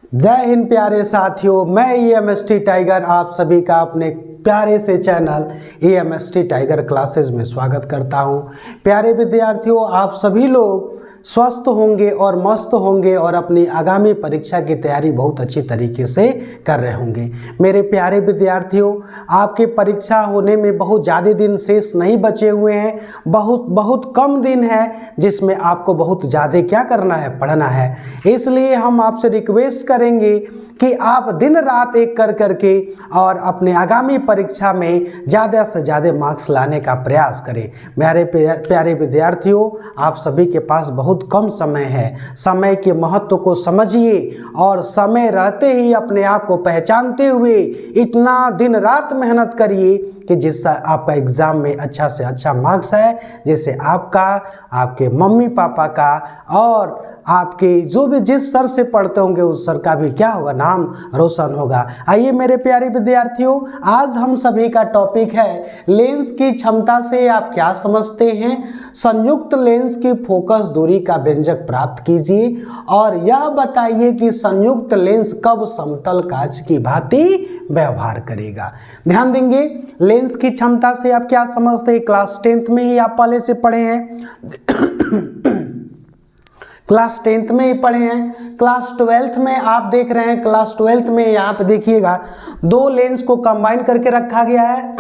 जय हिंद प्यारे साथियों, मैं EMST टाइगर आप सभी का अपने प्यारे से चैनल EMST टाइगर क्लासेस में स्वागत करता हूं। प्यारे विद्यार्थियों, आप सभी लोग स्वस्थ होंगे और मस्त होंगे और अपनी आगामी परीक्षा की तैयारी बहुत अच्छी तरीके से कर रहे होंगे। मेरे प्यारे विद्यार्थियों, आपके परीक्षा होने में बहुत ज़्यादा दिन शेष नहीं बचे हुए हैं। बहुत कम दिन है जिसमें आपको बहुत ज़्यादा क्या करना है, पढ़ना है। इसलिए हम आपसे रिक्वेस्ट करेंगे कि आप दिन रात एक कर करके और अपने आगामी परीक्षा में ज़्यादा से ज़्यादा मार्क्स लाने का प्रयास करें। मेरे प्यारे विद्यार्थियों, आप सभी के पास बहुत कम समय है। समय के महत्व को समझिए और समय रहते ही अपने आप को पहचानते हुए इतना दिन रात मेहनत करिए कि जिससे आपका एग्ज़ाम में अच्छा से अच्छा मार्क्स है, जिससे आपका, आपके मम्मी पापा का और आपके जो भी जिस सर से पढ़ते होंगे उस सर का भी क्या होगा, नाम रोशन होगा। आइए मेरे प्यारे विद्यार्थियों, आज हम सभी का टॉपिक है लेंस की क्षमता से आप क्या समझते हैं। संयुक्त लेंस की फोकस दूरी का व्यंजक प्राप्त कीजिए और यह बताइए कि संयुक्त लेंस कब समतल कांच की भांति व्यवहार करेगा। ध्यान देंगे, लेंस की क्षमता से आप क्या समझते हैं, क्लास 10th में ही आप पहले से पढ़े हैं। क्लास 10th में ही पढ़े हैं। क्लास 12th में आप देख रहे हैं, क्लास 12th में यहाँ पे देखिएगा दो लेंस को कंबाइन करके रखा गया है।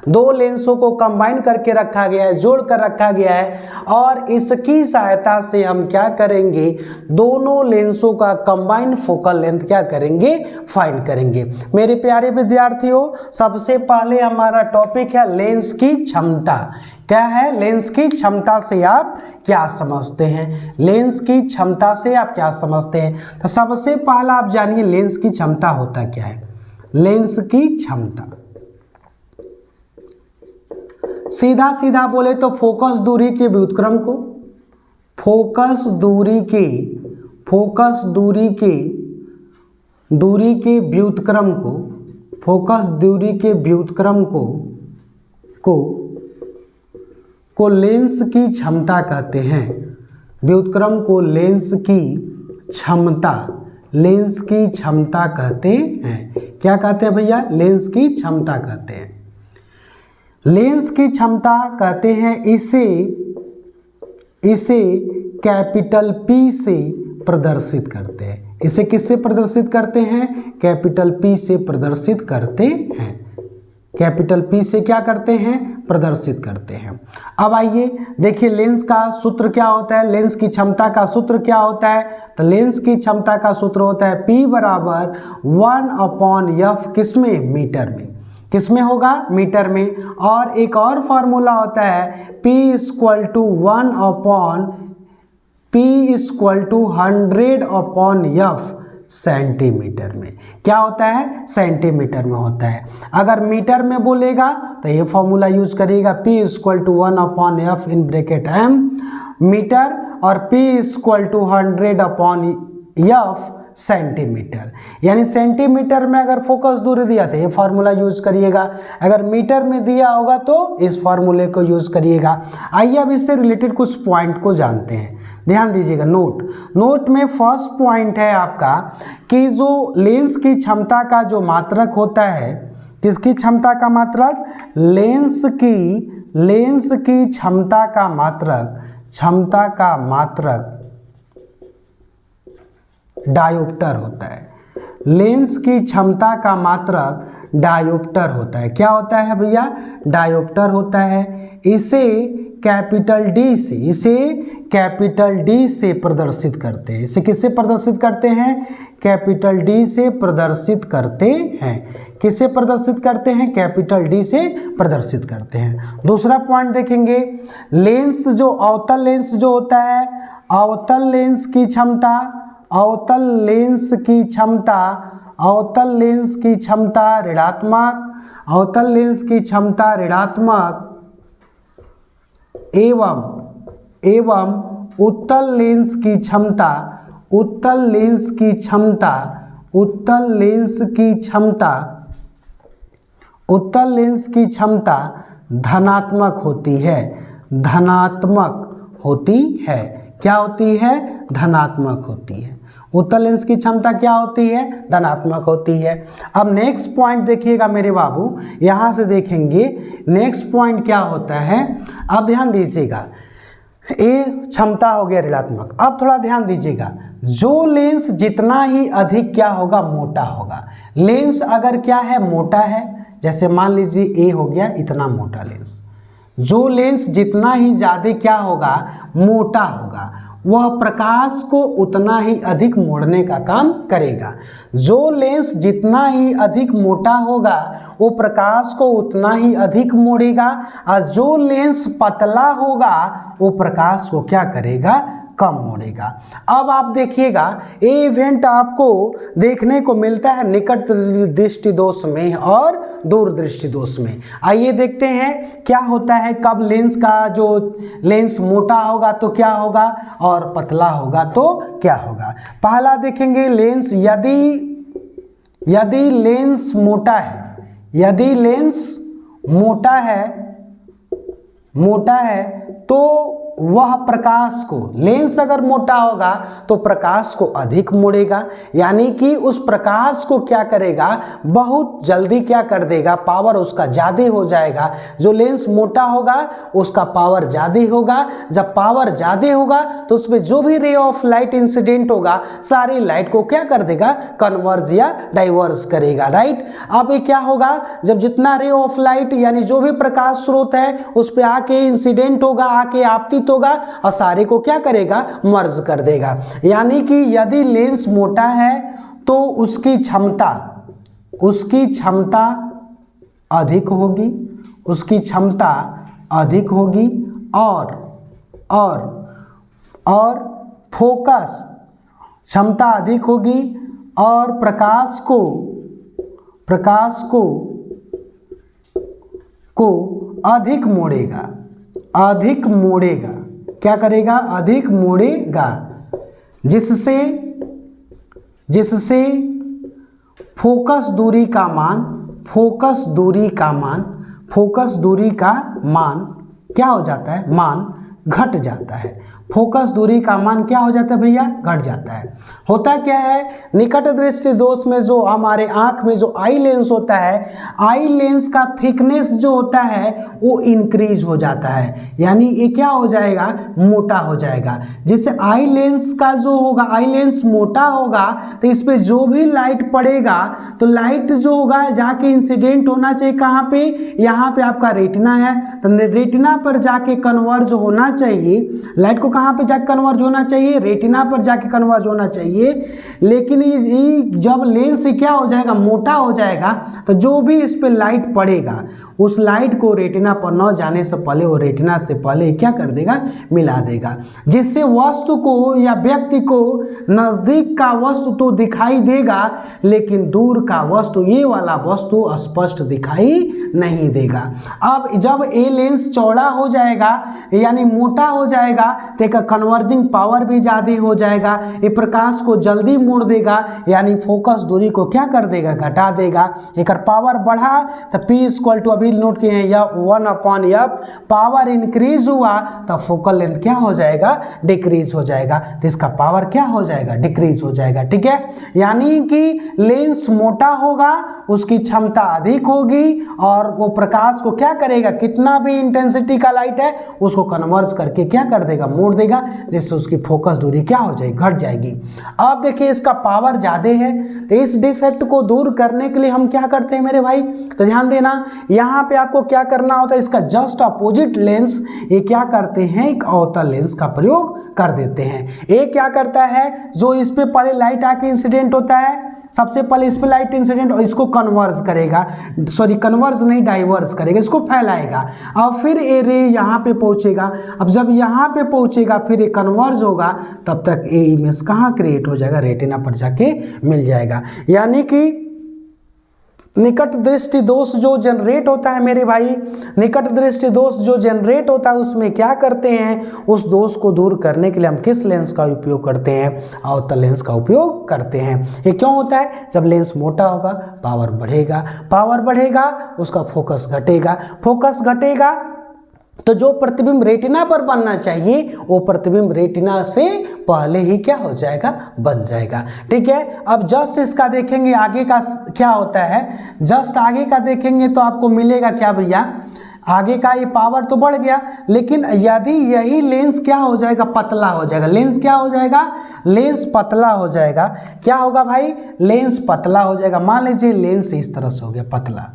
दो लेंसों को कंबाइन करके रखा गया है, जोड़ कर रखा गया है और इसकी सहायता से हम क्या करेंगे, दोनों लेंसों का कंबाइन फोकल लेंथ क्या करेंगे, फाइंड करेंगे। मेरे प्यारे विद्यार्थियों, सबसे पहले हमारा टॉपिक है लेंस की क्षमता। क्या है, लेंस की क्षमता से आप क्या समझते हैं। लेंस की क्षमता से आप क्या समझते हैं, तो सबसे पहला आप जानिए लेंस की क्षमता होता क्या है। लेंस की क्षमता सीधा सीधा बोले तो फोकस दूरी के व्युत्क्रम को, फोकस दूरी के व्युत्क्रम को, फोकस दूरी के व्युत्क्रम को लेंस की क्षमता कहते हैं। व्युत्क्रम को लेंस की क्षमता कहते हैं। क्या कहते हैं भैया, लेंस की क्षमता कहते हैं। लेंस की क्षमता कहते हैं इसे कैपिटल P से प्रदर्शित करते हैं। इसे किससे प्रदर्शित करते हैं, कैपिटल P से प्रदर्शित करते हैं। कैपिटल P से क्या करते हैं, प्रदर्शित करते हैं। अब आइए देखिए लेंस का सूत्र क्या होता है, लेंस की क्षमता का सूत्र क्या होता है। तो लेंस की क्षमता का सूत्र होता है P बराबर 1/f, किसमें, मीटर में। किसमें होगा, मीटर में। और एक और फार्मूला होता है P = 100/f सेंटीमीटर में। क्या होता है, सेंटीमीटर में होता है। अगर मीटर में बोलेगा तो ये फॉर्मूला यूज करिएगा P = 1/f in bracket m metre और P = 100/f सेंटीमीटर। यानी सेंटीमीटर में अगर फोकस दूरी दिया तो ये फार्मूला यूज करिएगा, अगर मीटर में दिया होगा तो इस फार्मूले को यूज करिएगा। आइए अब इससे रिलेटेड कुछ पॉइंट को जानते हैं। ध्यान दीजिएगा, नोट में फर्स्ट पॉइंट है आपका कि जो लेंस की क्षमता का जो मात्रक होता है, किसकी क्षमता का मात्रक, लेंस की क्षमता का मात्रक डायोप्टर होता है। लेंस की क्षमता का मात्रक डायोप्टर होता है। क्या होता है भैया, डायोप्टर होता है। इसे कैपिटल D से प्रदर्शित करते हैं। इसे किससे प्रदर्शित करते हैं, कैपिटल D से प्रदर्शित करते हैं। किससे प्रदर्शित करते हैं, कैपिटल D से प्रदर्शित करते हैं। दूसरा पॉइंट देखेंगे, लेंस जो अवतल लेंस जो होता है, अवतल लेंस की क्षमता ऋणात्मक एवं उत्तल लेंस की क्षमता धनात्मक होती है। क्या होती है, धनात्मक होती है। उत्तल लेंस की क्षमता क्या होती है, धनात्मक होती है। अब नेक्स्ट पॉइंट देखिएगा मेरे बाबू, यहाँ से देखेंगे नेक्स्ट पॉइंट क्या होता है। अब ध्यान दीजिएगा, ये क्षमता हो गया ऋणात्मक। अब थोड़ा ध्यान दीजिएगा, जो लेंस जितना ही अधिक क्या होगा, मोटा होगा। लेंस अगर क्या है, मोटा है, जैसे मान लीजिए ए हो गया इतना मोटा लेंस, जो लेंस जितना ही ज़्यादा क्या होगा, मोटा होगा, वह प्रकाश को उतना ही अधिक मोड़ने का काम करेगा। जो लेंस जितना ही अधिक मोटा होगा वो प्रकाश को उतना ही अधिक मोड़ेगा, और जो लेंस पतला होगा वो प्रकाश को क्या करेगा, कम मोड़ेगा। अब आप देखिएगा ये इवेंट आपको देखने को मिलता है निकट दृष्टि दोष में और दूर दृष्टि दोष में। आइए देखते हैं क्या होता है, कब लेंस का जो लेंस मोटा होगा तो क्या होगा और पतला होगा तो क्या होगा। पहला देखेंगे लेंस, यदि लेंस मोटा है, यदि लेंस मोटा है तो वह प्रकाश को, लेंस अगर मोटा होगा तो प्रकाश को अधिक मोड़ेगा, यानी कि उस प्रकाश को क्या करेगा, बहुत जल्दी क्या कर देगा, पावर उसका ज़्यादा हो जाएगा। जो लेंस मोटा होगा उसका पावर ज़्यादा होगा, जब पावर ज़्यादा होगा तो उसमें जो भी रे ऑफ लाइट इंसिडेंट होगा सारी लाइट को क्या कर देगा, कन्वर्ज या डाइवर्स करेगा, राइट। अब ये क्या होगा, जब जितना रे ऑफ लाइट यानी जो भी प्रकाश स्रोत है उस पर आके इंसिडेंट होगा, आके आपतित होगा और सारे को क्या करेगा, मर्ज कर देगा। यानी कि यदि लेंस मोटा है तो उसकी क्षमता अधिक होगी, उसकी क्षमता अधिक होगी और फोकस क्षमता अधिक होगी और प्रकाश को अधिक मोड़ेगा, क्या करेगा, अधिक मोड़ेगा, जिससे फोकस दूरी का मान क्या हो जाता है, मान घट जाता है। फोकस दूरी का मान क्या हो जाता है भैया, घट जाता है। होता क्या है, निकट दृष्टि दोष में जो हमारे आंख में जो आई लेंस होता है, आई लेंस का थिकनेस जो होता है वो इंक्रीज हो जाता है, यानी ये क्या हो जाएगा, मोटा हो जाएगा। जिससे आई लेंस का जो होगा, आई लेंस मोटा होगा तो इस पर जो भी लाइट पड़ेगा तो लाइट जो होगा जाके इंसिडेंट होना चाहिए कहाँ पे, यहाँ पे आपका रेटिना है तो रेटिना पर जाके कन्वर्ज होना चाहिए। लाइट को कहाँ पे जाके कन्वर्ज होना चाहिए, रेटिना पर जाके कन्वर्ज होना चाहिए। लेकिन ये जब लेंस क्या हो जाएगा, मोटा हो जाएगा तो जो भी इस पे लाइट पड़ेगा उस लाइट को रेटिना पर न जाने से पहले वो रेटिना से पहले क्या कर देगा, मिला देगा, जिससे वस्तु को या व्यक्ति को नजदीक का वस्तु तो दिखाई देगा लेकिन दूर का वस्तु, ये वाला वस्तु स्पष्ट दिखाई नहीं देगा। अब जब ये लेंस चौड़ा हो जाएगा यानी मोटा हो जाएगा तो एक कन्वर्जिंग पावर भी ज़्यादा हो जाएगा, ये प्रकाश को जल्दी मोड़ देगा यानी फोकस दूरी को क्या कर देगा, घटा देगा। एक पावर बढ़ा तो P इक्वल टू, अभी नोट किए हैं, या 1/F, पावर इंक्रीज हुआ तो फोकल लेंथ क्या हो जाएगा, डिक्रीज हो जाएगा, तो इसका पावर क्या हो जाएगा, डिक्रीज हो जाएगा, ठीक है। यानी कि लेंस मोटा होगा उसकी क्षमता अधिक होगी और वो प्रकाश को क्या करेगा, कितना भी इंटेंसिटी का लाइट है उसको कन्वर्ज करके क्या कर देगा, मोड़ देगा, जिससे उसकी फोकस दूरी क्या हो जाएगी, घट जाएगी। अब देखिए इसका पावर ज़्यादा है तो इस डिफेक्ट को दूर करने के लिए हम क्या करते हैं मेरे भाई, तो ध्यान देना यहाँ पे आपको क्या करना होता है, इसका जस्ट अपोजिट लेंस ये क्या करते हैं, एक अवतल लेंस का प्रयोग कर देते हैं। ये क्या करता है, जो इस पे पहले लाइट आके इंसिडेंट होता है, सबसे पहले इस पे लाइट इंसिडेंट और इसको कन्वर्ज करेगा, सॉरी कन्वर्ज नहीं डाइवर्स करेगा, इसको फैलाएगा और फिर ये रे यहाँ पे पहुँचेगा। अब जब यहाँ पे पहुँचेगा फिर ये कन्वर्ज होगा, तब तक ये इमेज कहाँ क्रिएट हो जाएगा, रेटिना पर जाके मिल जाएगा। यानी कि निकट दृष्टि दोष जो जनरेट होता है मेरे भाई, निकट दृष्टि दोष जो जनरेट होता है उसमें क्या करते हैं, उस दोष को दूर करने के लिए हम किस लेंस का उपयोग करते हैं, अवतल लेंस का उपयोग करते हैं। ये क्यों होता है, जब लेंस मोटा होगा पावर बढ़ेगा, पावर बढ़ेगा उसका फोकस घटेगा, फोकस घटेगा तो जो प्रतिबिंब रेटिना पर बनना चाहिए वो प्रतिबिंब रेटिना से पहले ही क्या हो जाएगा, बन जाएगा। ठीक है, अब जस्ट इसका देखेंगे आगे का क्या होता है। जस्ट आगे का देखेंगे तो आपको मिलेगा क्या भैया, आगे का ये पावर तो बढ़ गया, लेकिन यदि यही लेंस क्या हो जाएगा, पतला हो जाएगा। लेंस क्या हो जाएगा, लेंस पतला हो जाएगा। क्या होगा भाई, लेंस पतला हो जाएगा। मान लीजिए लेंस इस तरह से हो गया पतला,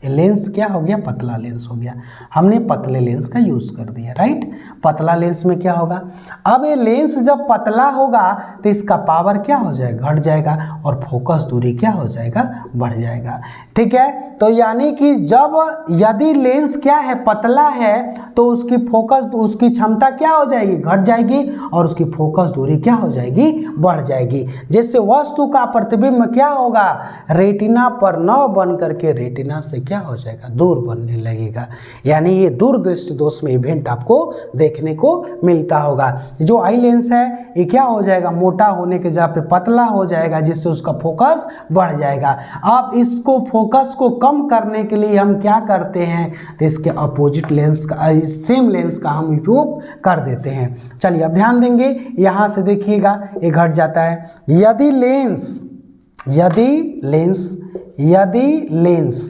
ये लेंस क्या हो गया, पतला लेंस हो गया। हमने पतले लेंस का यूज कर दिया, राइट। पतला लेंस में क्या होगा, अब ये लेंस जब पतला होगा तो इसका पावर क्या हो जाएगा, घट जाएगा, और फोकस दूरी क्या हो जाएगा, बढ़ जाएगा। ठीक है, तो यानी कि जब यदि लेंस क्या है, पतला है, तो उसकी फोकस, उसकी क्षमता क्या हो जाएगी, घट जाएगी, और उसकी फोकस दूरी क्या हो जाएगी, बढ़ जाएगी, जिससे वस्तु का प्रतिबिंब क्या होगा, रेटिना पर न बन करके रेटिना से क्या हो जाएगा, दूर बनने लगेगा। यानी ये दूरदृष्टि दोष में इवेंट आपको देखने को मिलता होगा। जो आई लेंस है ये क्या हो जाएगा, मोटा होने के जगह पे पतला हो जाएगा, जिससे उसका फोकस बढ़ जाएगा। अब इसको फोकस को कम करने के लिए हम क्या करते हैं, तो इसके अपोजिट लेंस का, सेम लेंस का हम उपयोग कर देते हैं। चलिए अब ध्यान देंगे, यहां से देखिएगा ये घट जाता है। यदि लेंस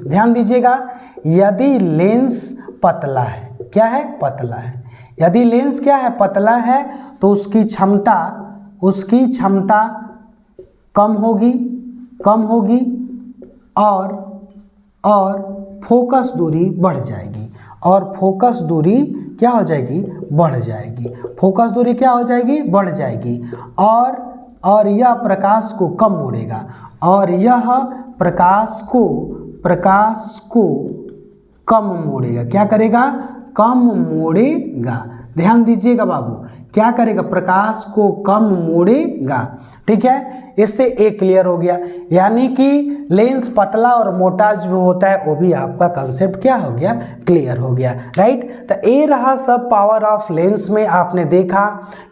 ध्यान दीजिएगा, यदि लेंस पतला है, क्या है, पतला है, यदि लेंस क्या है, पतला है, तो उसकी क्षमता कम होगी और फोकस दूरी बढ़ जाएगी, और फोकस दूरी क्या हो जाएगी, बढ़ जाएगी। फोकस दूरी क्या हो जाएगी, बढ़ जाएगी, और यह प्रकाश को कम मोड़ेगा, और यह प्रकाश को कम मोड़ेगा। क्या करेगा, कम मोड़ेगा। ध्यान दीजिएगा बाबू, क्या करेगा, प्रकाश को कम मोड़ेगा। ठीक है, इससे एक क्लियर हो गया। यानी कि लेंस पतला और मोटा जो होता है वो भी आपका कंसेप्ट क्या हो गया, क्लियर हो गया, राइट। तो ये रहा सब पावर ऑफ लेंस में। आपने देखा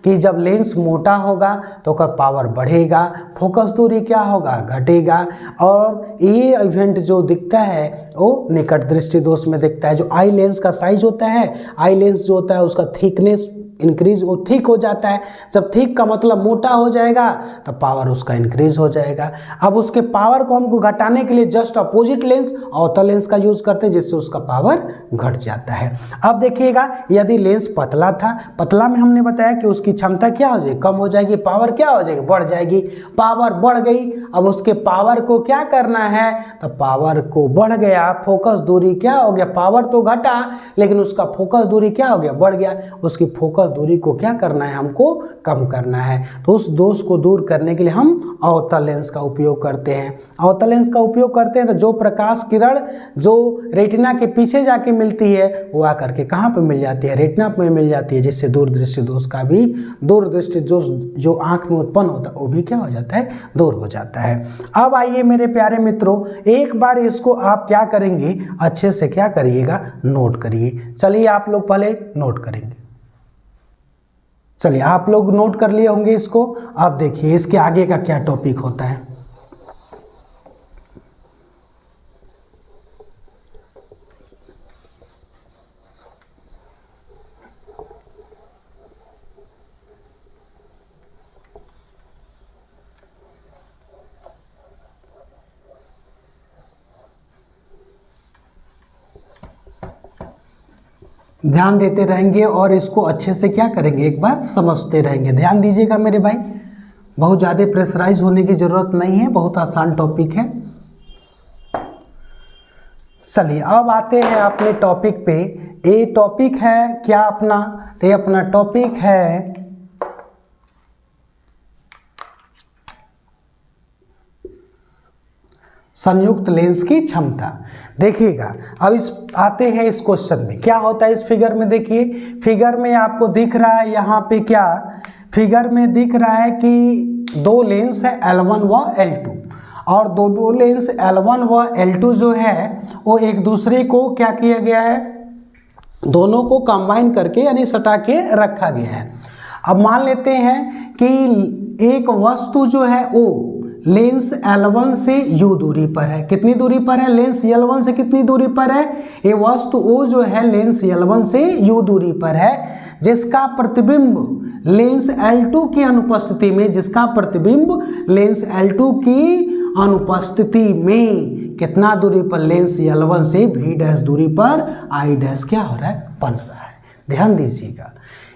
कि जब लेंस मोटा होगा तो उसका पावर बढ़ेगा, फोकस दूरी क्या होगा, घटेगा, और ये इवेंट जो दिखता है वो निकट दृष्टि दोष में दिखता है। जो आई लेंस का साइज होता है, आई लेंस जो होता है उसका थिकनेस इंक्रीज, वो थिक हो जाता है। जब थिक का मतलब मोटा हो जाएगा तो पावर उसका इंक्रीज हो जाएगा। अब उसके पावर को हमको घटाने के लिए जस्ट अपोजिट लेंस, अवतल लेंस का यूज करते हैं, जिससे उसका पावर घट जाता है। अब देखिएगा, यदि लेंस पतला था, पतला में हमने बताया कि उसकी क्षमता क्या हो जाएगी, कम हो जाएगी, पावर क्या हो जाएगी, बढ़ जाएगी। पावर बढ़ गई, अब उसके पावर को क्या करना है, तो पावर को बढ़ गया, फोकस दूरी क्या हो गया, पावर तो घटा लेकिन उसका फोकस दूरी क्या हो गया, बढ़ गया। उसकी फोकस दूरी को क्या करना है, हमको कम करना है। तो उस दोष को दूर करने के लिए हम अवतल लेंस का उपयोग करते हैं। अवतल लेंस का उपयोग करते हैं तो जो प्रकाश किरण जो रेटिना के पीछे जाके मिलती है वो आकर के कहाँ पे मिल जाती है, रेटिना में मिल जाती है, जिससे दूरदृष्टि दोष का भी, दूरदृष्टि दोष जो आंख में उत्पन्न होता है वो भी क्या हो जाता है, दूर हो जाता है। अब आइए मेरे प्यारे मित्रों, एक बार इसको आप क्या करेंगे, अच्छे से क्या करिएगा, नोट करिए। चलिए आप लोग पहले नोट करेंगे। चलिए आप लोग नोट कर लिए होंगे इसको। अब देखिए इसके आगे का क्या टॉपिक होता है। ध्यान देते रहेंगे और इसको अच्छे से क्या करेंगे, एक बार समझते रहेंगे। ध्यान दीजिएगा मेरे भाई, बहुत ज़्यादा प्रेशराइज होने की ज़रूरत नहीं है, बहुत आसान टॉपिक है। चलिए अब आते हैं अपने टॉपिक पे। ये टॉपिक है क्या अपना, तो ये अपना टॉपिक है संयुक्त लेंस की क्षमता। देखिएगा अब इस आते हैं इस क्वेश्चन में, क्या होता है इस फिगर में। देखिए फिगर में आपको दिख रहा है, यहाँ पे क्या फिगर में दिख रहा है कि दो लेंस है L1 व L2, और दो लेंस L1 व L2 जो है वो एक दूसरे को क्या किया गया है, दोनों को कंबाइन करके यानी सटा के रखा गया है। अब मान लेते हैं कि एक वस्तु जो है वो लेंस L1 से U दूरी पर है। कितनी दूरी पर है? लेंस L1 से कितनी दूरी पर है? ये वस्तु O जो है लेंस L1 से U दूरी पर है, जिसका प्रतिबिंब लेंस L2 की अनुपस्थिति में, जिसका प्रतिबिंब लेंस L2 की अनुपस्थिति में कितना दूरी पर? लेंस L1 से V डैश दूरी पर I डैश क्या हो रहा है? बन रहा है। ध्यान दीजिएगा,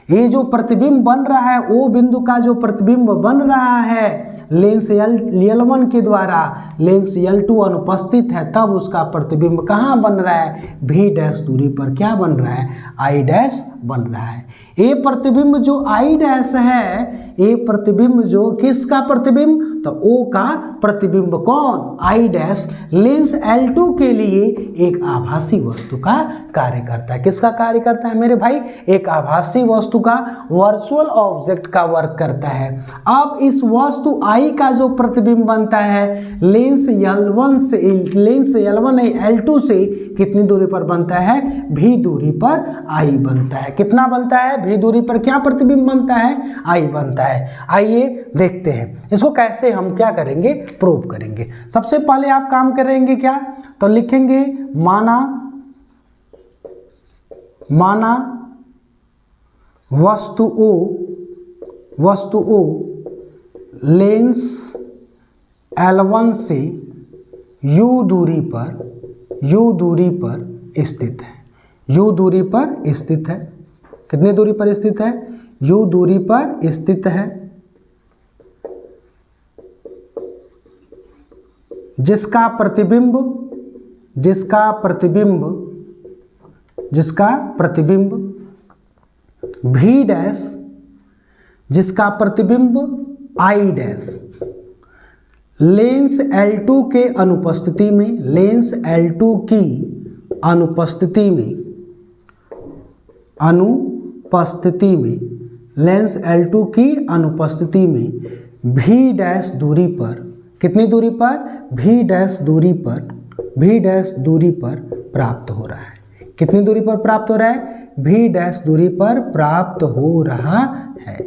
ये जो प्रतिबिंब बन रहा है, ओ बिंदु का जो प्रतिबिंब बन रहा है लेंस L1 के द्वारा लेंस L2 अनुपस्थित है, तब उसका प्रतिबिंब कहाँ बन रहा है? V डैश दूरी पर क्या बन रहा है? I डैश बन रहा है। ये प्रतिबिंब जो I डैश है, ये प्रतिबिंब जो किसका प्रतिबिंब? तो O का प्रतिबिंब कौन? I डैश लेंस L2 के लिए एक आभासी वस्तु का कार्य करता है। किसका कार्य करता है मेरे भाई? एक आभासी वस्तु का, वर्चुअल ऑब्जेक्ट का वर्क करता है। अब इस वस्तु I का जो प्रतिबिंब बनता है लेंस L1 से, लेंस L1 L2 से कितनी दूरी पर बनता है? V दूरी पर I बनता है। कितना बनता है? V दूरी पर क्या प्रतिबिंब बनता है? I बनता है। आइए देखते हैं इसको कैसे हम क्या करेंगे, प्रूव करेंगे। सबसे पहले आप काम करेंगे क्या? तो लिखेंगे माना वस्तु O लेंस L1 से U दूरी पर स्थित है। U दूरी पर स्थित है। कितनी दूरी पर स्थित है? U दूरी पर स्थित है, जिसका प्रतिबिंब V डैश, जिसका प्रतिबिंब I डैश लेंस L2 के अनुपस्थिति में, लेंस L2 की अनुपस्थिति में लेंस L2 की अनुपस्थिति में V डैश दूरी पर, कितनी दूरी पर? V डैश दूरी पर प्राप्त हो रहा है। कितनी दूरी पर प्राप्त हो रहा है? V डैश दूरी पर प्राप्त हो रहा है।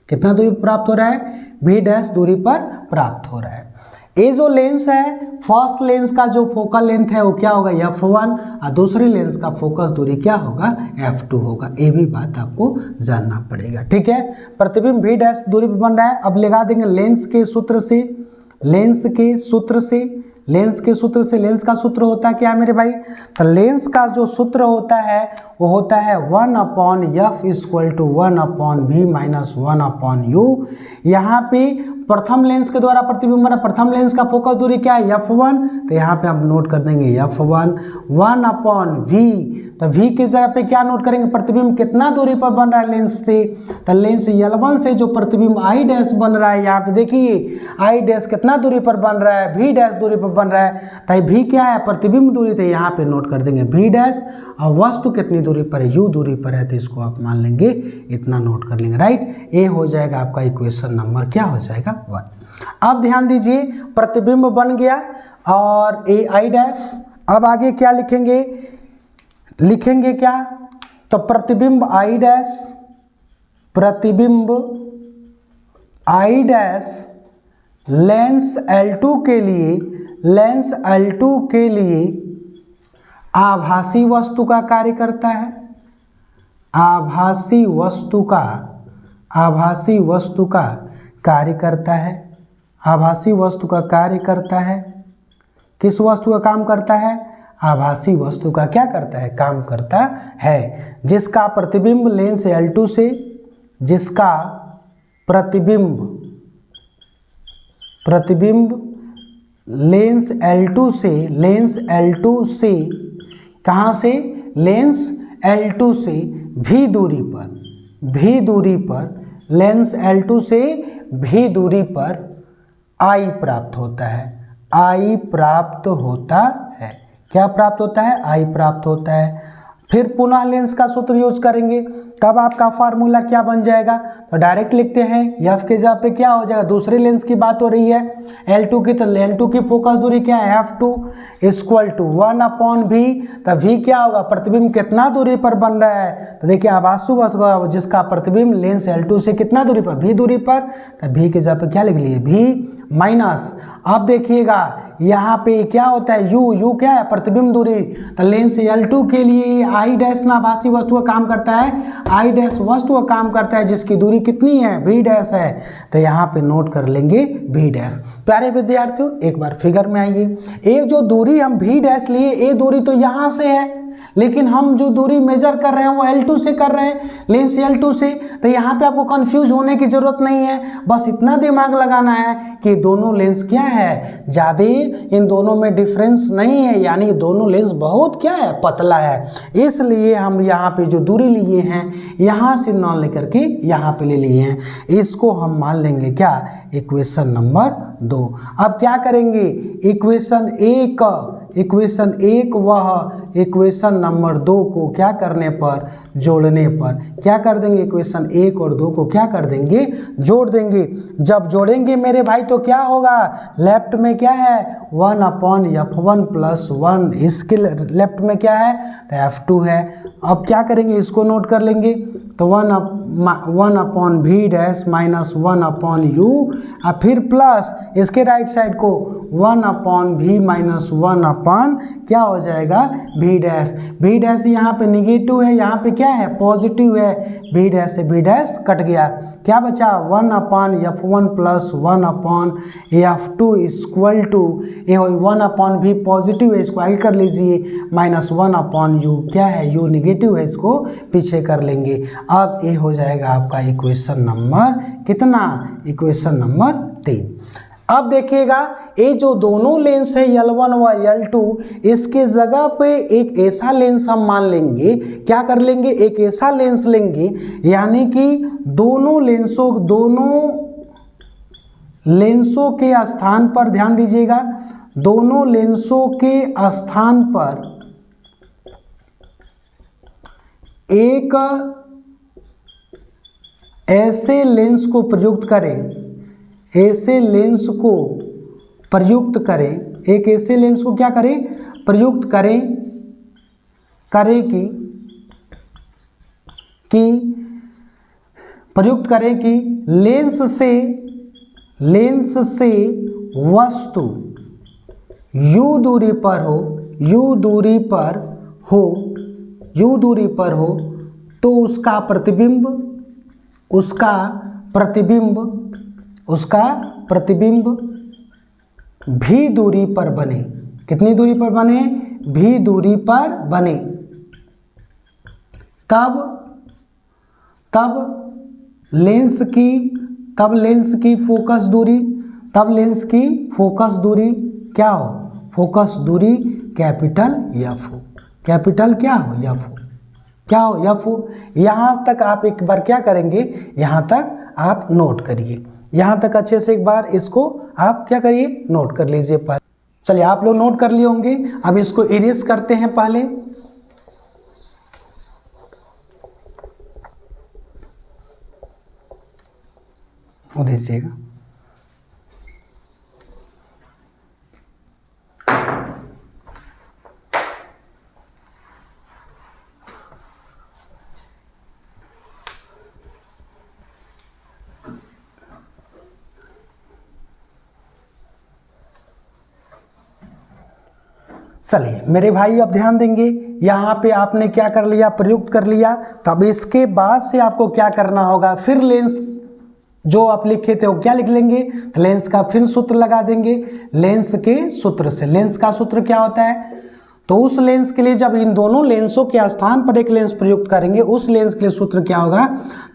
कितना दूरी पर प्राप्त हो रहा है? V डैश दूरी पर प्राप्त हो रहा है। ये जो लेंस है, फर्स्ट लेंस का जो फोकल लेंथ है वो क्या होगा? F1, और दूसरी लेंस का फोकस दूरी क्या होगा? F2 होगा। ये भी बात आपको जानना पड़ेगा। ठीक है, प्रतिबिंब V डैश दूरी पर बन रहा है। अब लगा देंगे लेंस के सूत्र से, लेंस का सूत्र होता है क्या मेरे भाई? तो लेंस का जो सूत्र होता है वो होता है 1/f = 1/v - 1/u। यहाँ पे प्रथम लेंस के द्वारा प्रतिबिंब बना, प्रथम लेंस का फोकस दूरी क्या है? F1, तो यहाँ पे हम नोट कर देंगे F1 1/v। तो v की जगह पे क्या नोट करेंगे? प्रतिबिंब कितना दूरी पर बन रहा है लेंस से? तो लेंस L1 से जो प्रतिबिंब I डैश बन रहा है, यहाँ पे देखिए I डैश कितना दूरी पर बन रहा है? V डैश दूरी पर बन रहा है। तो v क्या है? प्रतिबिंब दूरी। तो यहाँ पे नोट कर देंगे V डैश, और वस्तु कितनी दूरी पर है? U दूरी पर है, तो इसको आप मान लेंगे, इतना नोट कर लेंगे। राइट, ये हो जाएगा आपका इक्वेशन नंबर क्या हो जाएगा? 1। अब ध्यान दीजिए, प्रतिबिंब बन गया और ए I डैश। अब आगे क्या लिखेंगे क्या? तो प्रतिबिंब I डैश लेंस L2 के लिए आभासी वस्तु का कार्य करता है। आभासी वस्तु का कार्य करता है। किस वस्तु का काम करता है? आभासी वस्तु का क्या करता है? काम करता है, जिसका प्रतिबिंब लेंस L2 से, जिसका प्रतिबिंब लेंस L2 से कहाँ से? लेंस L2 से V दूरी पर लेंस L2 से V दूरी पर I प्राप्त होता है। क्या प्राप्त होता है? I प्राप्त होता है। फिर पुनः लेंस का सूत्र यूज करेंगे, तब आपका फार्मूला क्या बन जाएगा, तो डायरेक्ट लिखते हैं एफ के जगह पे क्या हो जाएगा, दूसरे लेंस की बात हो रही है L2 की, तो L2 की फोकस दूरी क्या है F2 इक्वल टू 1/v। तो v क्या होगा, प्रतिबिंब कितना दूरी पर बन रहा है, तो देखिए आभासु वस्तु जिसका प्रतिबिंब लेंस L2 से कितना दूरी पर, v दूरी पर, तो v के जगह पे क्या लिख लिए v माइनस। अब देखिएगा यहाँ पे क्या होता है u क्या है, प्रतिबिंब दूरी, तो लेंस L2 के लिए आई डैश ना आभासी वस्तु का काम करता है, आई डैश वस्तु का काम करता है जिसकी दूरी कितनी है, v डैश है, तो यहाँ पे नोट कर लेंगे v डैश। प्यारे विद्यार्थियों एक बार फिगर में आइए, एक जो दूरी हम v डैश लिए, ये दूरी तो यहाँ से है, लेकिन हम जो दूरी मेजर कर रहे हैं वो L2 से कर रहे हैं, लेंस L2 से, तो यहाँ पे आपको कंफ्यूज होने की जरूरत नहीं है, बस इतना दिमाग लगाना है कि दोनों लेंस क्या है, ज़्यादा इन दोनों में डिफरेंस नहीं है, यानी दोनों लेंस बहुत क्या है, पतला है, इसलिए हम यहाँ पे जो दूरी लिए हैं यहाँ से नॉन लेकर के यहाँ पे ले लिए हैं, इसको हम मान लेंगे क्या, इक्वेशन नंबर 2। अब क्या करेंगे, इक्वेशन एक वह इक्वेशन नंबर 2 को क्या करने पर, जोड़ने पर क्या कर देंगे, इक्वेशन 1 और 2 को क्या कर देंगे, जोड़ देंगे। जब जोड़ेंगे मेरे भाई तो क्या होगा, लेफ्ट में क्या है 1/f1 + 1, इसके लेफ्ट में क्या है, तो f2 है। अब क्या करेंगे, इसको नोट कर लेंगे, तो 1/v डैश माइनस 1/u, और फिर प्लस इसके राइट साइड को 1/v माइनस 1/ क्या हो जाएगा, v डैश। v डैश यहाँ पे निगेटिव है, यहाँ पे क्या है, पॉजिटिव है, v डैश से v डैश कट गया, क्या बचा 1/f1 + 1/f2 इक्वल टू, ये 1/v पॉजिटिव है, इसको आगे कर लीजिए, माइनस 1/u क्या है, u निगेटिव है, इसको पीछे कर लेंगे। अब ये हो जाएगा आपका इक्वेशन नंबर कितना, इक्वेशन नंबर 3। अब देखिएगा ये जो दोनों लेंस है L1 व L2, इसके जगह पे एक ऐसा लेंस हम मान लेंगे, क्या कर लेंगे, एक ऐसा लेंस लेंगे, यानी कि दोनों लेंसों के स्थान पर ध्यान दीजिएगा, दोनों लेंसों के स्थान पर एक ऐसे लेंस को प्रयुक्त करें, ऐसे लेंस को प्रयुक्त करें, एक ऐसे लेंस को क्या करें, प्रयुक्त करें प्रयुक्त करें कि लेंस से वस्तु u दूरी पर हो, तो उसका प्रतिबिंब v दूरी पर बने, कितनी दूरी पर बने, v दूरी पर बने, तब लेंस की फोकस दूरी क्या हो, फोकस दूरी कैपिटल F हो, कैपिटल क्या हो, F हो। यहाँ तक आप एक बार क्या करेंगे, यहाँ तक आप नोट करिए, यहाँ तक अच्छे से एक बार इसको आप क्या करिए, नोट कर लीजिए पहले। चलिए आप लोग नोट कर लिए होंगे, अब इसको इरेज करते हैं पहले। वो दीजिएगा, चलिए मेरे भाई अब ध्यान देंगे, यहाँ पे आपने क्या कर लिया, प्रयुक्त कर लिया, तो अब इसके बाद से आपको क्या करना होगा, फिर लेंस जो आप लिखे थे वो क्या लिख लेंगे, तो लेंस का फिर सूत्र लगा देंगे, लेंस के सूत्र से। लेंस का सूत्र क्या होता है, तो उस लेंस के लिए जब इन दोनों लेंसों के स्थान पर एक लेंस प्रयुक्त करेंगे, उस लेंस के लिए सूत्र क्या होगा,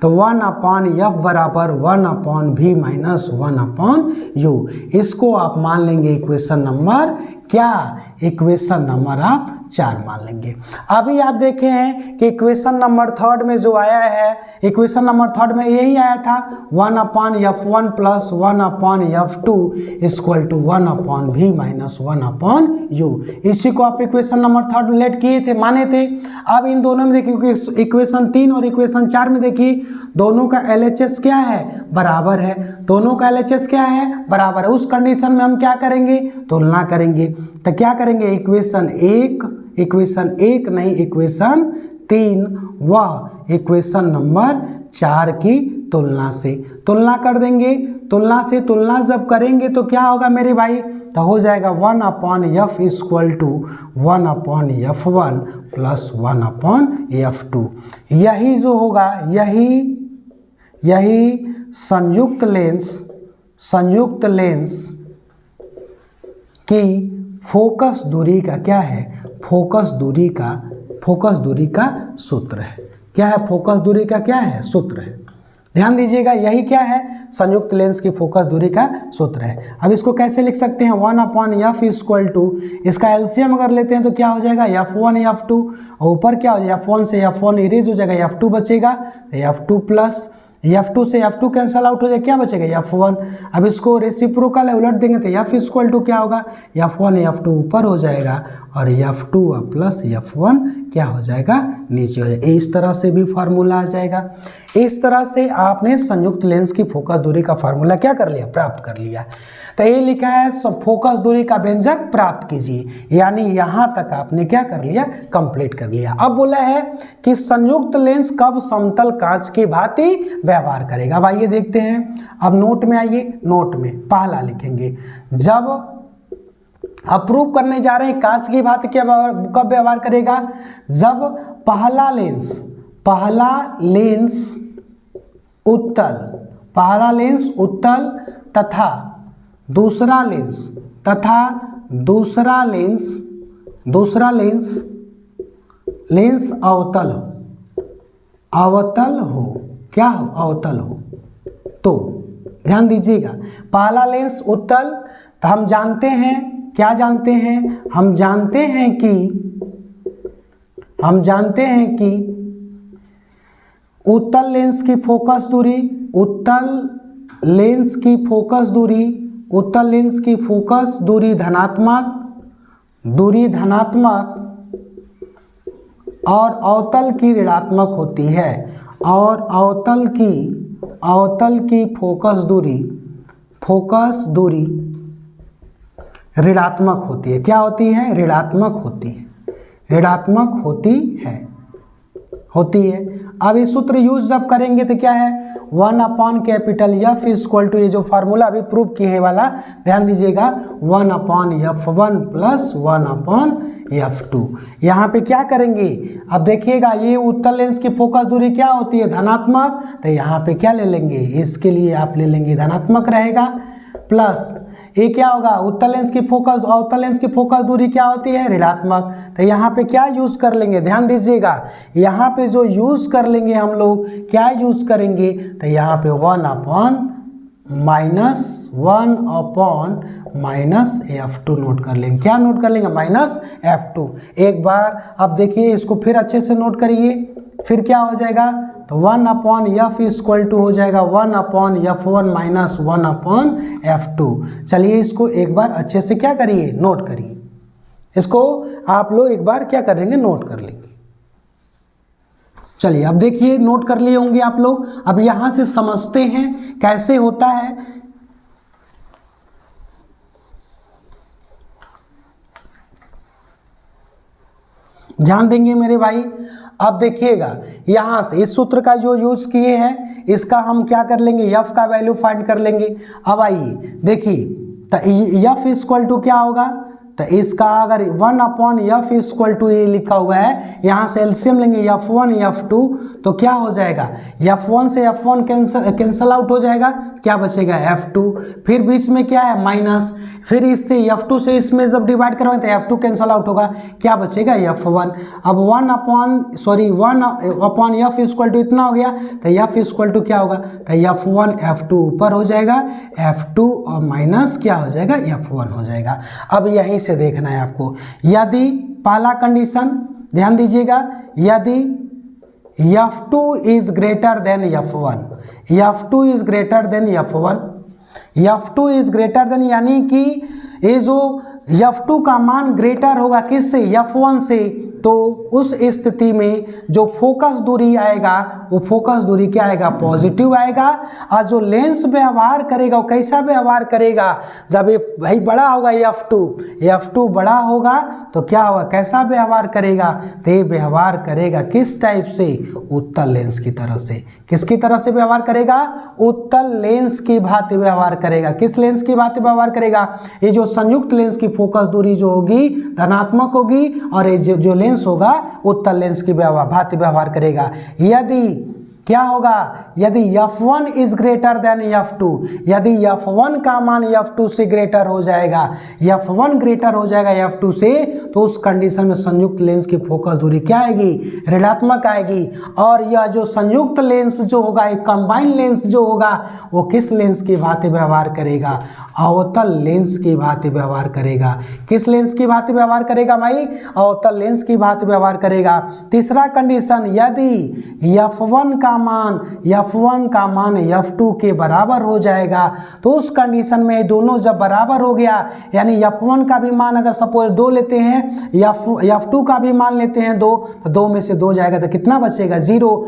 तो 1/f बराबर 1/v माइनस 1/u। इसको आप मान लेंगे इक्वेशन नंबर क्या इक्वेशन नंबर आप 4 मान लेंगे। अभी आप देखे हैं कि इक्वेशन नंबर 3 में जो आया है, इक्वेशन नंबर 3 में यही आया था 1/f1 plus 1/f2 equal to 1/v minus 1/u। इसी को आप इक्वेशन नंबर 3 लेट किए थे, माने थे। अब इन दोनों में देखिए, इक्वेशन 3 और इक्वेशन 4 में देखिए दोनों का LHS क्या है, बराबर है। दोनों का LHS क्या है, बराबर है। उस कंडीशन में हम क्या करेंगे, तुलना करेंगे। तो क्या करेंगे, इक्वेशन 1 नहीं, इक्वेशन 3 व इक्वेशन नंबर 4 की तुलना से तुलना कर देंगे। तुलना जब करेंगे तो क्या होगा मेरे भाई, तो हो जाएगा 1/f equal to 1/f1 plus 1/f2। यही जो होगा, यही संयुक्त लेंस की फोकस दूरी का क्या है, फोकस दूरी का सूत्र है। क्या है, फोकस दूरी का क्या है, सूत्र है। ध्यान दीजिएगा, यही क्या है, संयुक्त लेंस की फोकस दूरी का सूत्र है। अब इसको कैसे लिख सकते हैं, 1/f इक्वल टू, इसका एलसीएम अगर लेते हैं तो क्या हो जाएगा, f1 f2, और ऊपर क्या हो जाएगा, f1 से f1 इरेज हो जाएगा, f2 बचेगा, f2 प्लस f2 से f2 कैंसल आउट हो जाएगा, क्या बचेगा, f1। अब इसको रेसिप्रोकल है, उलट देंगे तो f इक्वल टू क्या होगा, f1 f2 ऊपर हो जाएगा और f2 प्लस f1 क्या हो जाएगा, नीचे हो जाएगा। इस तरह से भी फार्मूला आ जाएगा। इस तरह से आपने संयुक्त लेंस की फोकस दूरी का फार्मूला क्या कर लिया, प्राप्त कर लिया। तो ये लिखा है फोकस दूरी का व्यंजक प्राप्त कीजिए, यानी यहाँ तक आपने क्या कर लिया, कंप्लीट कर लिया। अब बोला है कि संयुक्त लेंस कब समतल कांच की भांति व्यवहार करेगा। अब आइए देखते हैं। अब नोट में आइए, नोट में पहला लिखेंगे, जब अप्रूव करने जा रहे हैं कांच की भांति कब व्यवहार करेगा, जब पहला लेंस उत्तल तथा दूसरा लेंस अवतल हो। क्या हो, अवतल हो। तो ध्यान दीजिएगा, पहला लेंस उत्तल, तो हम जानते हैं, क्या जानते हैं, हम जानते हैं कि उत्तल लेंस की फोकस दूरी धनात्मक और अवतल की ऋणात्मक होती है, और अवतल की फोकस दूरी ऋणात्मक होती है। क्या होती है, ऋणात्मक होती है। अब ये सूत्र यूज जब करेंगे तो क्या है, 1/F इक्वल टू, ये जो फार्मूला अभी प्रूव किए हैं वाला, ध्यान दीजिएगा, 1/F1 प्लस 1/F2। यहाँ पे क्या करेंगे, अब देखिएगा, ये उत्तल लेंस की फोकस दूरी क्या होती है, धनात्मक, तो यहाँ पे क्या ले लेंगे, इसके लिए आप ले लेंगे धनात्मक रहेगा, प्लस ये क्या होगा, अवतल लेंस की फोकस दूरी क्या होती है, ऋणात्मक। तो यहाँ पे क्या यूज कर लेंगे, ध्यान दीजिएगा, यहाँ पे जो यूज कर लेंगे हम लोग, क्या यूज करेंगे, तो यहाँ पे 1/-F2 नोट कर लेंगे। क्या नोट कर लेंगे, -F2। एक बार अब देखिए, इसको फिर अच्छे से नोट करिए, फिर क्या हो जाएगा, तो 1/F इक्वल टू हो जाएगा 1/F1 माइनस 1/F2। चलिए इसको एक बार अच्छे से क्या करिए, नोट करिए। इसको आप लोग एक बार क्या करेंगे, नोट कर लेंगे। चलिए अब देखिए, नोट कर लिए होंगे आप लोग। अब यहां से समझते हैं कैसे होता है। ध्यान देंगे मेरे भाई। अब देखिएगा, यहाँ से इस सूत्र का जो यूज किए हैं, इसका हम क्या कर लेंगे, f का वैल्यू फाइंड कर लेंगे। अब आइए देखिए, तो f इक्वल टू क्या होगा, तो इसका अगर 1/F इक्वल टू ये लिखा हुआ है, यहाँ से एलसीएम लेंगे f1 f2, तो क्या हो जाएगा, f1 से f1 कैंसल आउट हो जाएगा, क्या बचेगा, f2। फिर बीच में क्या है, माइनस, फिर इससे f2 से इसमें जब डिवाइड करवाएं तो f2 कैंसल आउट होगा, क्या बचेगा, f1। अब 1/F इक्वल टू इतना हो गया, तो f इक्वल टू क्या होगा, तो f1 f2 ऊपर हो जाएगा, f2 और माइनस क्या हो जाएगा, f1 हो जाएगा। अब यहीं से देखना है आपको। यदि पहला कंडीशन ध्यान दीजिएगा, यदि F2 is greater than F1, F2 is greater than F1, F2 is greater than यानी कि ये जो F2 का मान ग्रेटर होगा किससे, F1 से, तो उस स्थिति में जो फोकस दूरी आएगा वो फोकस दूरी क्या आएगा, पॉजिटिव आएगा। और जो लेंस व्यवहार करेगा वो कैसा व्यवहार करेगा, जब ये भाई बड़ा होगा F2 बड़ा होगा तो क्या होगा, कैसा व्यवहार करेगा, तो ये व्यवहार करेगा किस टाइप से, उत्तल लेंस की तरह से। किसकी तरह से व्यवहार करेगा, उत्तल लेंस की भांति व्यवहार करेगा। किस लेंस की भांति व्यवहार करेगा, ये जो संयुक्त लेंस की फोकस दूरी जो होगी धनात्मक होगी और ये जो लेंस होगा उत्तल लेंस की भांति व्यवहार करेगा। यदि क्या होगा, यदि F1 is greater than F2, यदि F1 का मान F2 से ग्रेटर हो जाएगा, F1 ग्रेटर हो जाएगा F2 से, तो उस कंडीशन में संयुक्त लेंस की फोकस दूरी क्या आएगी, ऋणात्मक आएगी। और यह जो संयुक्त लेंस जो होगा, एक कंबाइंड लेंस जो होगा, वो किस लेंस की भांति व्यवहार करेगा, अवतल लेंस की भांति व्यवहार करेगा। किस लेंस की भांति व्यवहार करेगा भाई, अवतल लेंस की भांति व्यवहार करेगा। तीसरा कंडीशन, यदि F1 का मान F2 के बराबर हो जाएगा, तो उस कंडीशन में दोनों जब बराबर हो गया, यानी F1 का भी मान अगर सपोज 2 लेते हैं, F2 का भी मान लेते हैं 2, तो 2 में से 2 जाएगा तो कितना बचेगा, 0।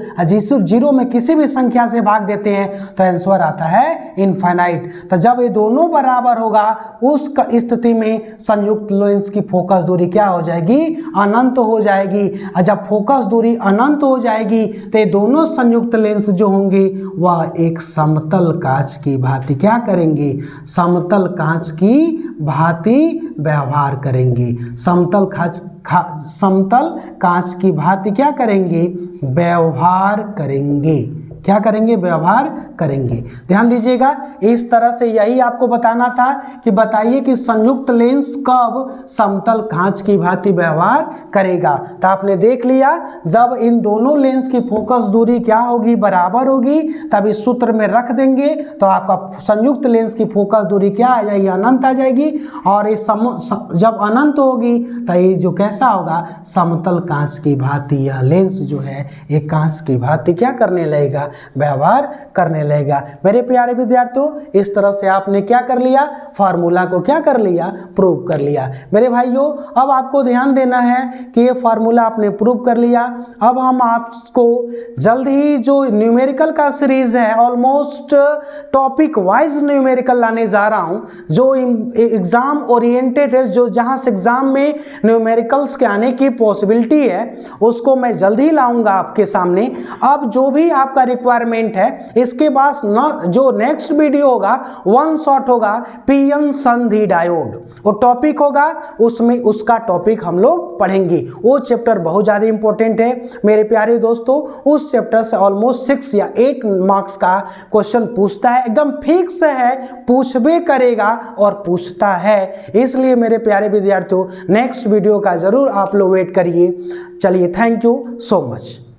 0 में किसी भी संख्या से भाग देते हैं तो आंसर आता है इनफाइनाइट। तो जब ये दोनों बराबर होगा उस स्थिति में संयुक्त लेंस की फोकस दूरी क्या हो जाएगी, अनंत हो जाएगी। और जब फोकस दूरी अनंत हो जाएगी तो ये दोनों संयुक्त लेंस जो होंगे वह एक समतल कांच की भांति क्या करेंगे, समतल कांच की भांति व्यवहार करेंगे। समतल कांच की भांति क्या करेंगे, व्यवहार करेंगे। क्या करेंगे, व्यवहार करेंगे। ध्यान दीजिएगा, इस तरह से यही आपको बताना था कि बताइए कि संयुक्त लेंस कब समतल कांच की भांति व्यवहार करेगा। तो आपने देख लिया, जब इन दोनों लेंस की फोकस दूरी क्या होगी, बराबर होगी, तब इस सूत्र में रख देंगे तो आपका संयुक्त लेंस की फोकस दूरी क्या आ जाएगी, अनंत आ जाएगी। और इस जब अनंत होगी तो ये जो कैसा होगा, समतल कांच की भांति, यह लेंस जो है एक कांच की भांति क्या करने लगेगा, व्यवहार करने लगेगा। मेरे प्यारे विद्यार्थियों, इस तरह से आपने क्या कर लिया, फार्मूला को क्या कर लिया, प्रूव कर लिया। मेरे भाइयों, अब आपको ध्यान देना है कि ये फार्मूला आपने प्रूव कर लिया। अब हम आपको जल्द ही जो न्यूमेरिकल का सीरीज है, ऑलमोस्ट टॉपिक वाइज न्यूमेरिकल लाने जा रहा हूं, जो एग्जाम ओरिएंटेड है, जो जहां से एग्जाम में न्यूमेरिकल्स के आने की पॉसिबिलिटी है, उसको मैं जल्द ही लाऊंगा आपके सामने। अब जो भी आपका रिक्वायरमेंट है, इसके बाद जो नेक्स्ट वीडियो होगा वन शॉट होगा पीएन संधि डायोड, वो टॉपिक होगा, उसमें उसका टॉपिक हम लोग पढ़ेंगे। वो चैप्टर बहुत ज्यादा इंपॉर्टेंट है मेरे प्यारे दोस्तों। उस चैप्टर से ऑलमोस्ट 6 या 8 मार्क्स का क्वेश्चन पूछता है, एकदम फिक्स है, पूछबे करेगा और पूछता है। इसलिए मेरे प्यारे विद्यार्थियों, नेक्स्ट वीडियो का जरूर आप लोग वेट करिए। चलिए, थैंक यू सो मच।